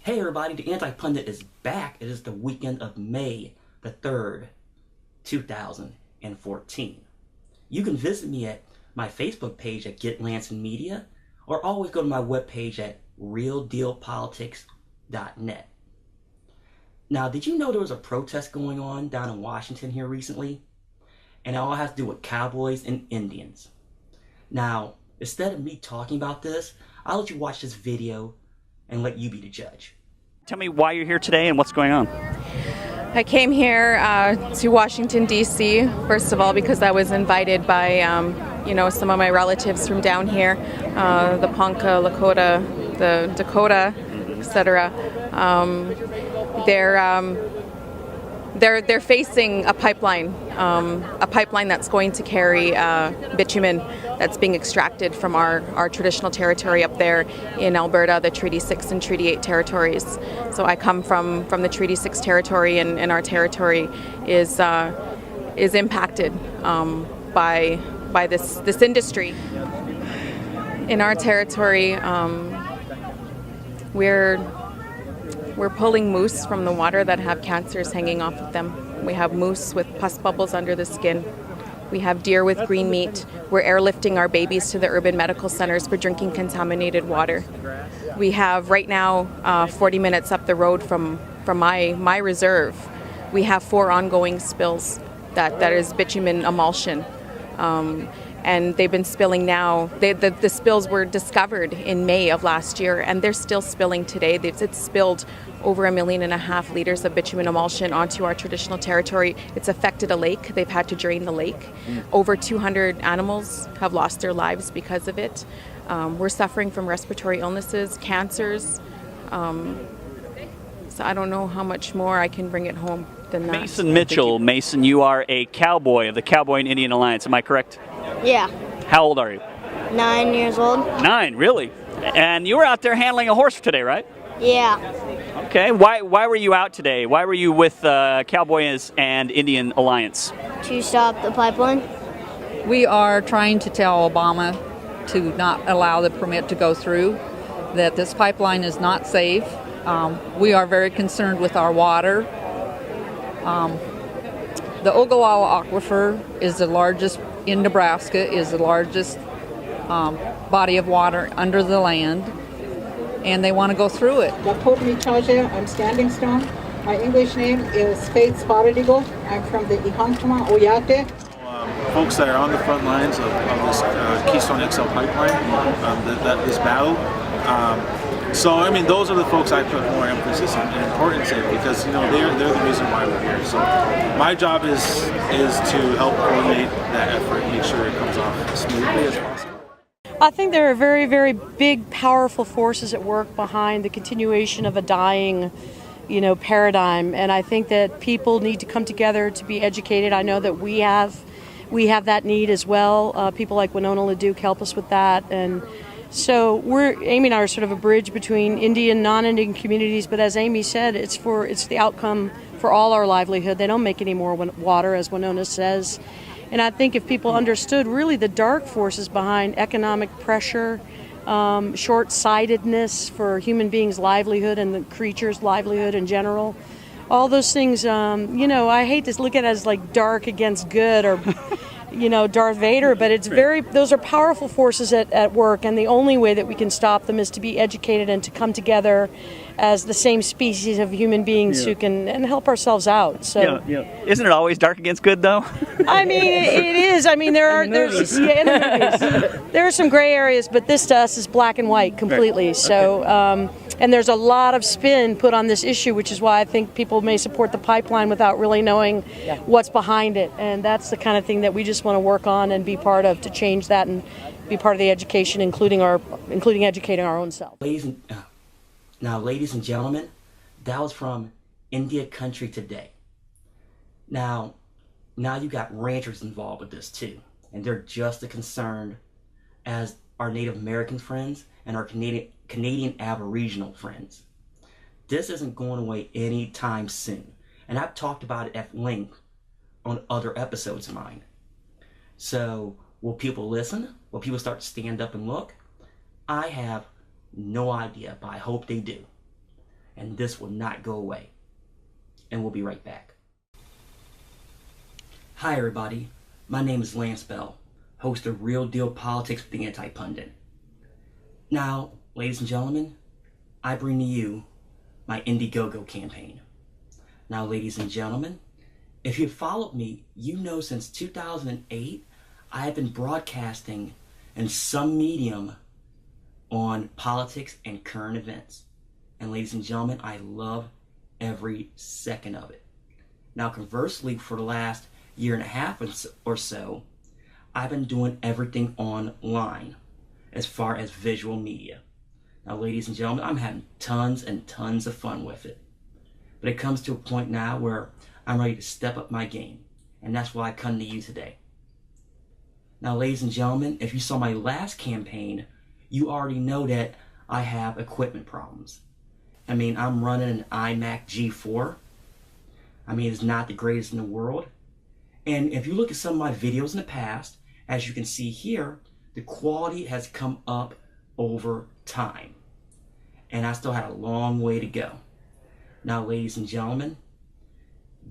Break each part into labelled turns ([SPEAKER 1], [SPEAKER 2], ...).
[SPEAKER 1] Hey everybody, the Anti-Pundit is back. It is the weekend of May the 3rd, 2014. You can visit me at my Facebook page at Get Lansing Media, or always go to my webpage at realdealpolitics.net. Now, did you know there was a protest going on down in Washington here recently? And it all has to do with cowboys and Indians. Now, instead of me talking about this, I'll let you watch this video and let you be the judge.
[SPEAKER 2] Tell me why you're here today and what's going on.
[SPEAKER 3] I came here to Washington, D.C., first of all, because I was invited by, some of my relatives from down here, the Ponca, Lakota, the Dakota, etc. They're facing a pipeline that's going to carry bitumen that's being extracted from our traditional territory up there in Alberta, the Treaty 6 and Treaty 8 territories. So I come from the Treaty 6 territory, and our territory is impacted by this industry. In our territory, we're pulling moose from the water that have cancers hanging off of them. We have moose with pus bubbles under the skin. We have deer with green meat. We're airlifting our babies to the urban medical centers for drinking contaminated water. We have right now, 40 minutes up the road from my reserve, we have 4 ongoing spills that is bitumen emulsion. And they've been spilling now. The spills were discovered in May of last year, and they're still spilling today. It's spilled over 1.5 million liters of bitumen emulsion onto our traditional territory. It's affected a lake. They've had to drain the lake. Over 200 animals have lost their lives because of it. We're suffering from respiratory illnesses, cancers. So I don't know how much more I can bring it home than that.
[SPEAKER 2] Mason Mitchell. Mason, you are a cowboy of the Cowboy and Indian Alliance. Am I correct?
[SPEAKER 4] Yeah.
[SPEAKER 2] How old are you?
[SPEAKER 4] 9 years old.
[SPEAKER 2] 9, really? And you were out there handling a horse today, right?
[SPEAKER 4] Yeah.
[SPEAKER 2] Okay. Why were you out today? Why were you with Cowboys and Indian Alliance?
[SPEAKER 4] To stop the pipeline.
[SPEAKER 5] We are trying to tell Obama to not allow the permit to go through, that this pipeline is not safe. We are very concerned with our water. The Ogallala Aquifer is the largest in Nebraska, is the largest body of water under the land, and they want to go through it.
[SPEAKER 6] I'm Standing Stone. My English name is Faith Spotted Eagle. I'm from the Ihankama Oyate.
[SPEAKER 7] Folks that are on the front lines of this Keystone XL pipeline, this battle. So, I mean, those are the folks I put more emphasis and importance in, because, they're the reason why we're here. So my job is to help coordinate that effort and make sure it comes off as smoothly as possible.
[SPEAKER 8] I think there are very, very big, powerful forces at work behind the continuation of a dying, paradigm. And I think that people need to come together to be educated. I know that we have that need as well. People like Winona LaDuke help us with that. And so Amy and I are sort of a bridge between Indian, non-Indian communities, but as Amy said, it's the outcome for all our livelihood. They don't make any more water, as Winona says. And I think if people understood really the dark forces behind economic pressure, short-sightedness for human beings' livelihood and the creatures' livelihood in general, all those things, I hate to look at it as like dark against good or Darth Vader, but those are powerful forces at work, and the only way that we can stop them is to be educated and to come together as the same species of human beings who can and help ourselves out. So,
[SPEAKER 2] Isn't it always dark against good, though?
[SPEAKER 8] I mean, it is. I mean, in the movies. There are some gray areas, but this to us is black and white completely. Right. So, and there's a lot of spin put on this issue, which is why I think people may support the pipeline without really knowing what's behind it. And that's the kind of thing that we just want to work on and be part of to change that and be part of the education, including educating our own self.
[SPEAKER 1] Ladies and gentlemen, that was from India Country Today. Now you got ranchers involved with this too, and they're just as concerned as our Native American friends and our Canadian Aboriginal friends. This isn't going away anytime soon, and I've talked about it at length on other episodes of mine. So, will people listen? Will people start to stand up and look? I have no idea, but I hope they do. and this will not go away. And we'll be right back. Hi everybody, my name is Lance Bell, host of Real Deal Politics with the Anti-Pundit. Now, ladies and gentlemen, I bring to you my Indiegogo campaign. Now, ladies and gentlemen, if you've followed me, you know since 2008, I have been broadcasting in some medium on politics and current events. And ladies and gentlemen, I love every second of it. Now, conversely, for the last year and a half or so, I've been doing everything online as far as visual media. Now, ladies and gentlemen, I'm having tons and tons of fun with it. But it comes to a point now where I'm ready to step up my game. And that's why I come to you today. Now, ladies and gentlemen, if you saw my last campaign, you already know that I have equipment problems. I mean, I'm running an iMac G4. I mean, it's not the greatest in the world. And if you look at some of my videos in the past, as you can see here, the quality has come up over time. And I still had a long way to go. Now, ladies and gentlemen,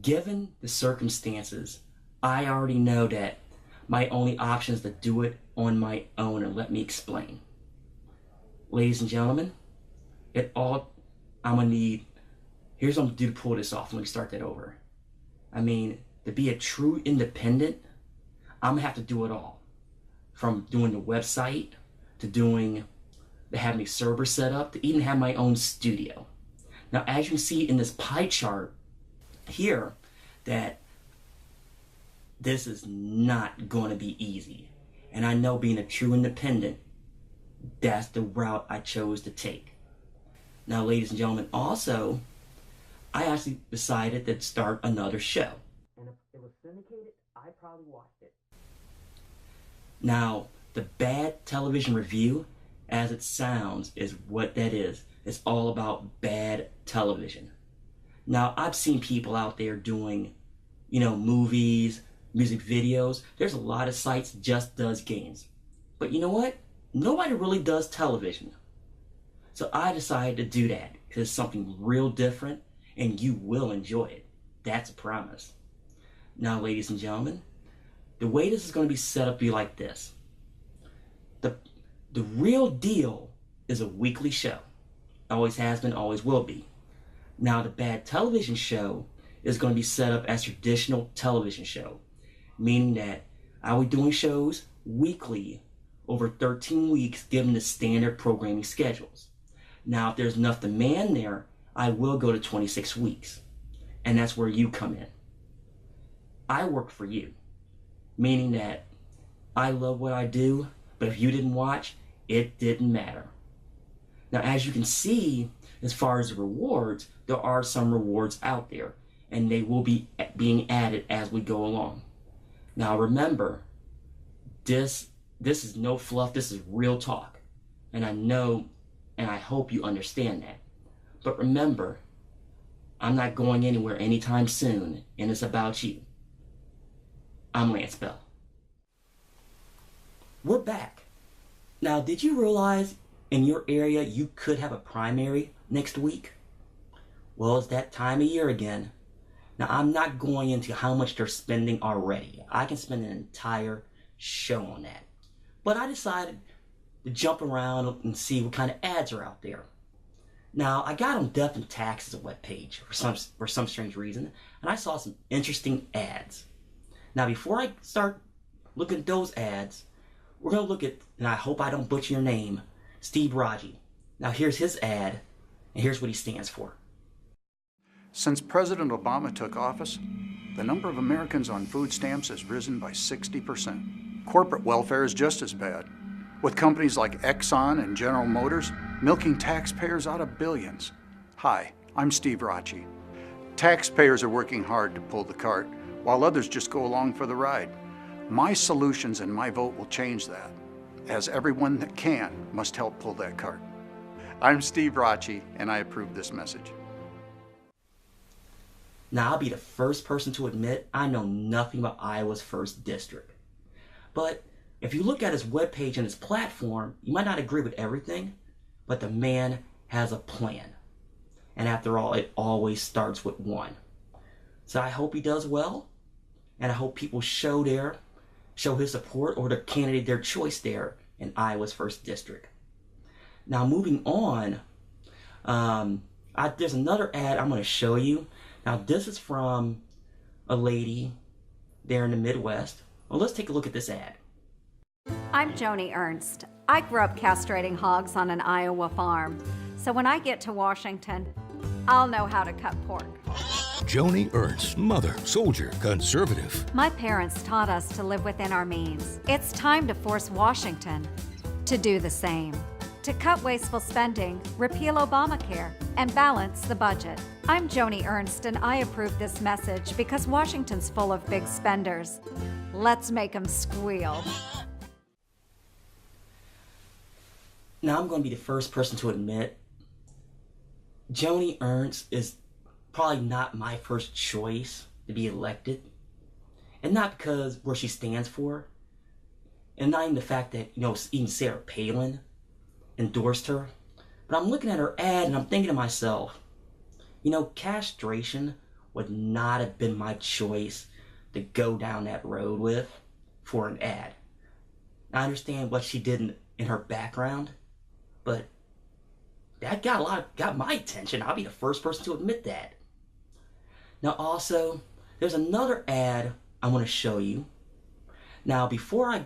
[SPEAKER 1] given the circumstances, I already know that my only option is to do it on my own, and let me explain. Ladies and gentlemen, I'm gonna need, here's what I'm gonna do to pull this off. Let me start that over. I mean, to be a true independent, I'm gonna have to do it all. From doing the website, to having a server set up, to even have my own studio. Now, as you can see in this pie chart here, that this is not going to be easy. And I know, being a true independent, that's the route I chose to take. Now, ladies and gentlemen, also, I actually decided to start another show. And if it was syndicated, I probably watched it. Now, the bad television review, as it sounds, is what that is. It's all about bad television. Now, I've seen people out there doing, movies, music videos. There's a lot of sites just does games. But you know what? Nobody really does television. So I decided to do that because it's something real different and you will enjoy it. That's a promise. Now, ladies and gentlemen, the way this is going to be set up be like this. The Real Deal is a weekly show. Always has been, always will be. Now, the bad television show is going to be set up as a traditional television show, meaning that I'll be doing shows weekly over 13 weeks given the standard programming schedules. Now, if there's enough demand there, I will go to 26 weeks. And that's where you come in. I work for you, meaning that I love what I do, but if you didn't watch, it didn't matter. Now, as you can see, as far as the rewards, there are some rewards out there, and they will be being added as we go along. Now, remember, this is no fluff, this is real talk. And I know, and I hope you understand that. But remember, I'm not going anywhere anytime soon, and it's about you. I'm Lance Bell. We're back. Now, did you realize in your area you could have a primary next week? Well, it's that time of year again. Now, I'm not going into how much they're spending already. I can spend an entire show on that. But I decided to jump around and see what kind of ads are out there. Now, I got on Death and Taxes webpage for some strange reason, and I saw some interesting ads. Now, before I start looking at those ads, we're going to look at, and I hope I don't butcher your name, Steve Raji. Now, here's his ad, and here's what he stands for.
[SPEAKER 9] Since President Obama took office, the number of Americans on food stamps has risen by 60%. Corporate welfare is just as bad, with companies like Exxon and General Motors milking taxpayers out of billions. Hi, I'm Steve Raji. Taxpayers are working hard to pull the cart, while others just go along for the ride. My solutions and my vote will change that, as everyone that can must help pull that cart. I'm Steve Raji, and I approve this message.
[SPEAKER 1] Now, I'll be the first person to admit I know nothing about Iowa's 1st District. But if you look at his webpage and his platform, you might not agree with everything, but the man has a plan. And after all, it always starts with one. So I hope he does well, and I hope people show his support or the candidate their choice there in Iowa's 1st District. Now moving on, there's another ad I'm going to show you. Now this is from a lady there in the Midwest. Well, let's take a look at this ad.
[SPEAKER 10] I'm Joni Ernst. I grew up castrating hogs on an Iowa farm. So when I get to Washington, I'll know how to cut pork.
[SPEAKER 11] Joni Ernst, mother, soldier, conservative.
[SPEAKER 10] My parents taught us to live within our means. It's time to force Washington to do the same. To cut wasteful spending, repeal Obamacare, and balance the budget. I'm Joni Ernst, and I approve this message because Washington's full of big spenders. Let's make them squeal.
[SPEAKER 1] Now I'm going to be the first person to admit Joni Ernst is probably not my first choice to be elected. And not because where she stands for, and not even the fact that, even Sarah Palin endorsed her. But I'm looking at her ad and I'm thinking to myself, castration would not have been my choice to go down that road with for an ad. Now, I understand what she did in her background, but that got my attention. I'll be the first person to admit that. Now also, there's another ad I want to show you. Now before I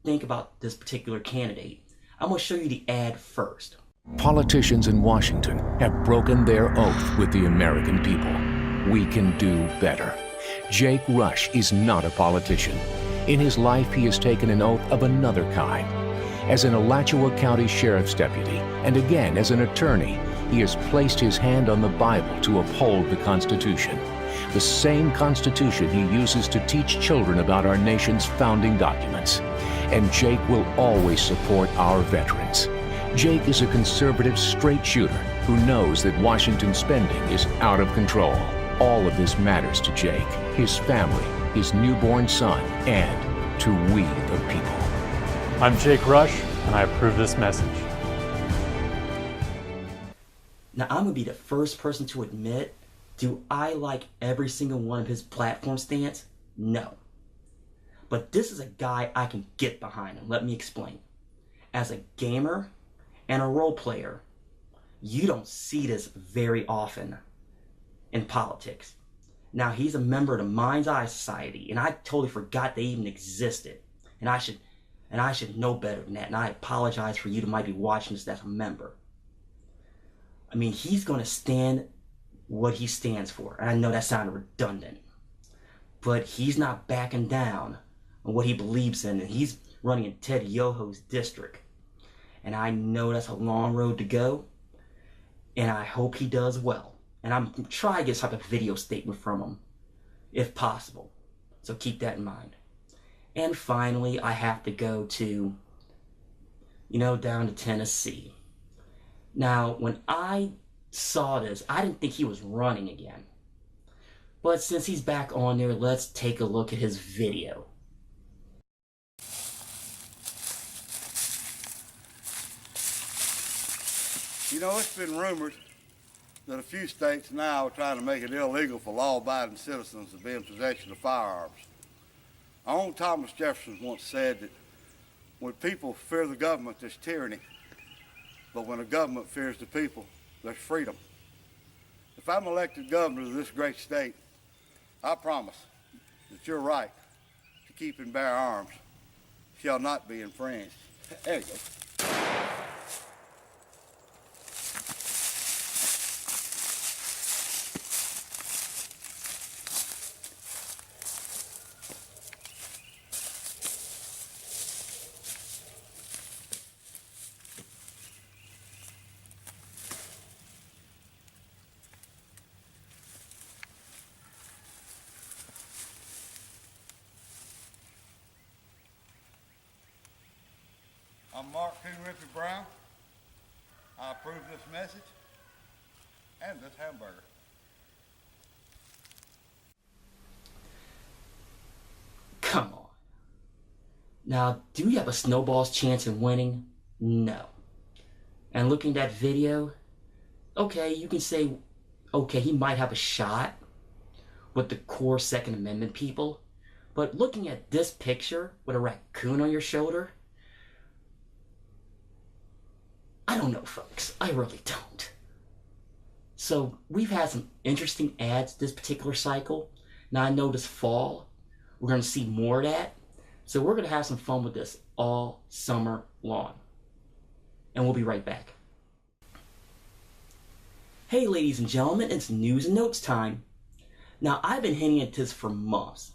[SPEAKER 1] think about this particular candidate, I'm going to show you the ad first.
[SPEAKER 11] Politicians in Washington have broken their oath with the American people. We can do better. Jake Rush is not a politician. In his life, he has taken an oath of another kind. As an Alachua County Sheriff's Deputy, and again as an attorney, he has placed his hand on the Bible to uphold the Constitution. The same Constitution he uses to teach children about our nation's founding documents. And Jake will always support our veterans. Jake is a conservative straight shooter who knows that Washington spending is out of control. All of this matters to Jake, his family, his newborn son, and to we the people.
[SPEAKER 12] I'm Jake Rush, and I approve this message.
[SPEAKER 1] Now, I'm going to be the first person to admit, do I like every single one of his platform stance? No. But this is a guy I can get behind, and let me explain. As a gamer and a role player, you don't see this very often in politics. Now, he's a member of the Mind's Eye Society, and I totally forgot they even existed. And I should know better than that, and I apologize for you that might be watching this as a member. I mean, he's going to stand what he stands for. And I know that sounded redundant, but he's not backing down on what he believes in, and he's running in Ted Yoho's district. And I know that's a long road to go, and I hope he does well. And I'm trying to get some type of video statement from him, if possible. So keep that in mind. And finally, I have to go to, down to Tennessee. Now, when I saw this, I didn't think he was running again. But since he's back on there, let's take a look at his video.
[SPEAKER 13] It's been rumored that a few states now are trying to make it illegal for law-abiding citizens to be in possession of firearms. Our own Thomas Jefferson once said that when people fear the government, there's tyranny. But when a government fears the people, there's freedom. If I'm elected governor of this great state, I promise that your right to keep and bear arms shall not be infringed. There you go. I'm Mark P. Rippy Brown. I approve this message and this hamburger.
[SPEAKER 1] Come on. Now, do you have a snowball's chance in winning? No. And looking at that video, okay, you can say, okay, he might have a shot with the core Second Amendment people, but looking at this picture with a raccoon on your shoulder, I don't know, folks. I really don't. So we've had some interesting ads this particular cycle. Now I know this fall we're going to see more of that. So we're going to have some fun with this all summer long. And we'll be right back. Hey ladies and gentlemen, it's news and notes time. Now I've been hinting at this for months.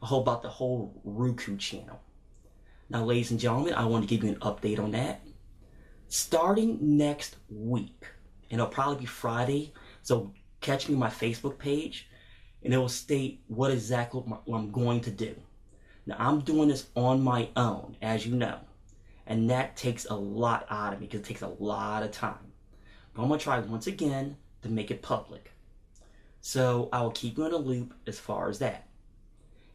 [SPEAKER 1] About the whole Roku channel. Now ladies and gentlemen, I want to give you an update on that. Starting next week, and it'll probably be Friday, so catch me on my Facebook page, and it will state what exactly what I'm going to do. Now I'm doing this on my own, as you know, and that takes a lot out of me because it takes a lot of time. But I'm going to try once again to make it public. So I will keep you in a loop as far as that.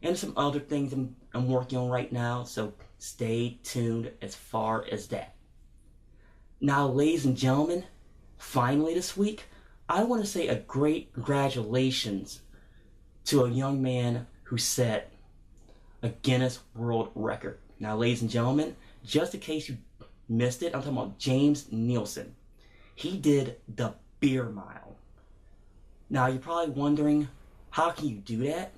[SPEAKER 1] And some other things I'm working on right now, so stay tuned as far as that. Now, ladies and gentlemen, finally this week, I want to say a great congratulations to a young man who set a Guinness World Record. Now, ladies and gentlemen, just in case you missed it, I'm talking about James Nielsen. He did the beer mile. Now, you're probably wondering, how can you do that?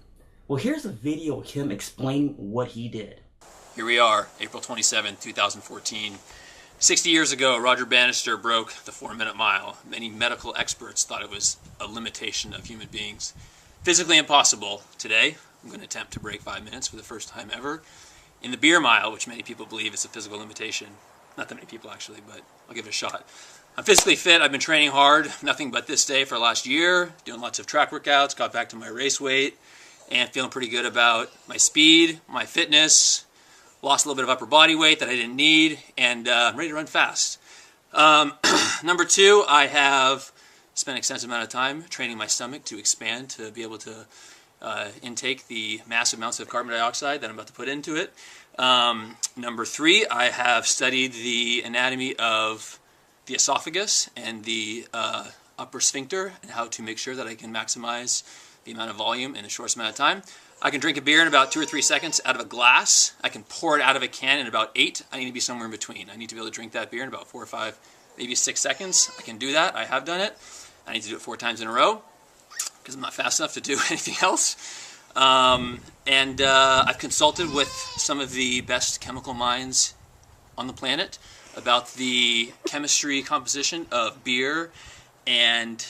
[SPEAKER 1] Well, here's a video of him explaining what he did.
[SPEAKER 14] Here we are, April 27, 2014. 60 years ago, Roger Bannister broke the 4-minute mile. Many medical experts thought it was a limitation of human beings. Physically impossible. Today, I'm going to attempt to break 5 minutes for the first time ever in the beer mile, which many people believe is a physical limitation. Not that many people actually, but I'll give it a shot. I'm physically fit. I've been training hard, nothing but this day for the last year, doing lots of track workouts, got back to my race weight, and feeling pretty good about my speed, my fitness. Lost a little bit of upper body weight that I didn't need, and I'm ready to run fast. Number 2, I have spent an extensive amount of time training my stomach to expand to be able to intake the massive amounts of carbon dioxide that I'm about to put into it. Number 3, I have studied the anatomy of the esophagus and the upper sphincter and how to make sure that I can maximize the amount of volume in the shortest amount of time. I can drink a beer in about 2 or 3 seconds out of a glass. I can pour it out of a can in about 8. I need to be somewhere in between. I need to be able to drink that beer in about 4 or 5, maybe 6 seconds. I can do that. I have done it. I need to do it 4 times in a row because I'm not fast enough to do anything else. I've consulted with some of the best chemical minds on the planet about the chemistry composition of beer and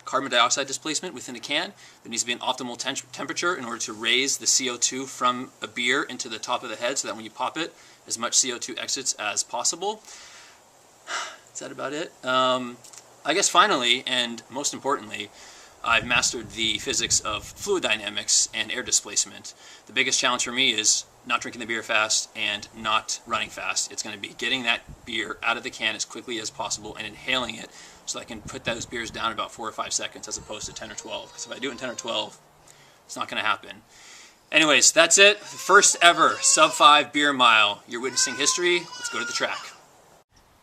[SPEAKER 14] carbon dioxide displacement within a can. There needs to be an optimal temperature in order to raise the CO2 from a beer into the top of the head so that when you pop it, as much CO2 exits as possible. Is that about it? I guess finally, and most importantly, I've mastered the physics of fluid dynamics and air displacement. The biggest challenge for me is not drinking the beer fast and not running fast. It's going to be getting that beer out of the can as quickly as possible and inhaling it so I can put those beers down in about 4 or 5 seconds as opposed to 10 or 12. Because if I do it in 10 or 12, it's not going to happen. Anyways, that's it. First ever sub-5 beer mile. You're witnessing history. Let's go to the track.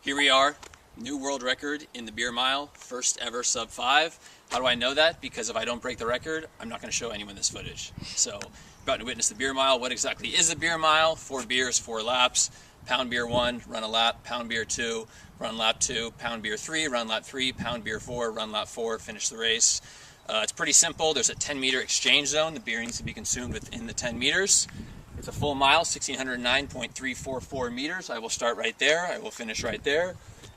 [SPEAKER 14] Here we are. New world record in the beer mile. First ever sub-5. How do I know that? Because if I don't break the record, I'm not going to show anyone this footage. So, about to witness the beer mile. What exactly is a beer mile? 4 beers, 4 laps. Pound beer 1, run a lap. Pound beer 2, run lap 2. Pound beer 3, run lap 3. Pound beer 4, run lap 4. Finish the race. It's pretty simple. There's a 10-meter exchange zone. The beer needs to be consumed within the 10 meters. It's a full mile, 1,609.344 meters. I will start right there. I will finish right there.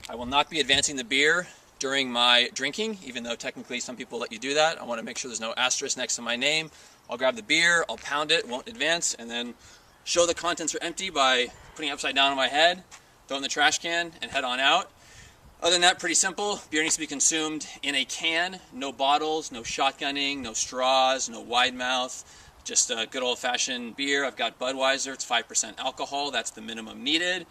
[SPEAKER 14] I will not be advancing the beer during my drinking, even though technically some people let you do that. I want to make sure there's no asterisk next to my name. I'll grab the beer, I'll pound it, won't advance, and then show the contents are empty by putting it upside down on my head, throw it in the trash can, and head on out. Other than that, pretty simple. Beer needs to be consumed in a can. No bottles, no shotgunning, no straws, no wide mouth. Just a good old-fashioned beer. I've got Budweiser. It's 5% alcohol. That's the minimum needed.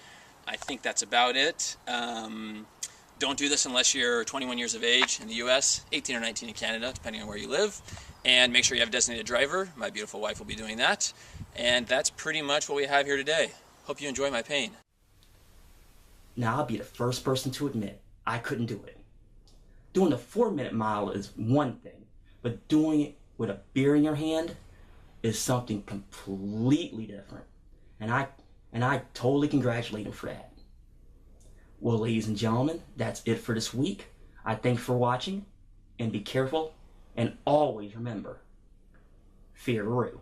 [SPEAKER 14] I think that's about it. Don't do this unless you're 21 years of age in the U.S., 18 or 19 in Canada, depending on where you live. And make sure you have a designated driver. My beautiful wife will be doing that. And that's pretty much what we have here today. Hope you enjoy my pain.
[SPEAKER 1] Now, I'll be the first person to admit I couldn't do it. doing the 4-minute mile is one thing, but doing it with a beer in your hand is something completely different. And I totally congratulate him for that. Well, ladies and gentlemen, that's it for this week. I thank you for watching, and be careful, and always remember, fear the Roo.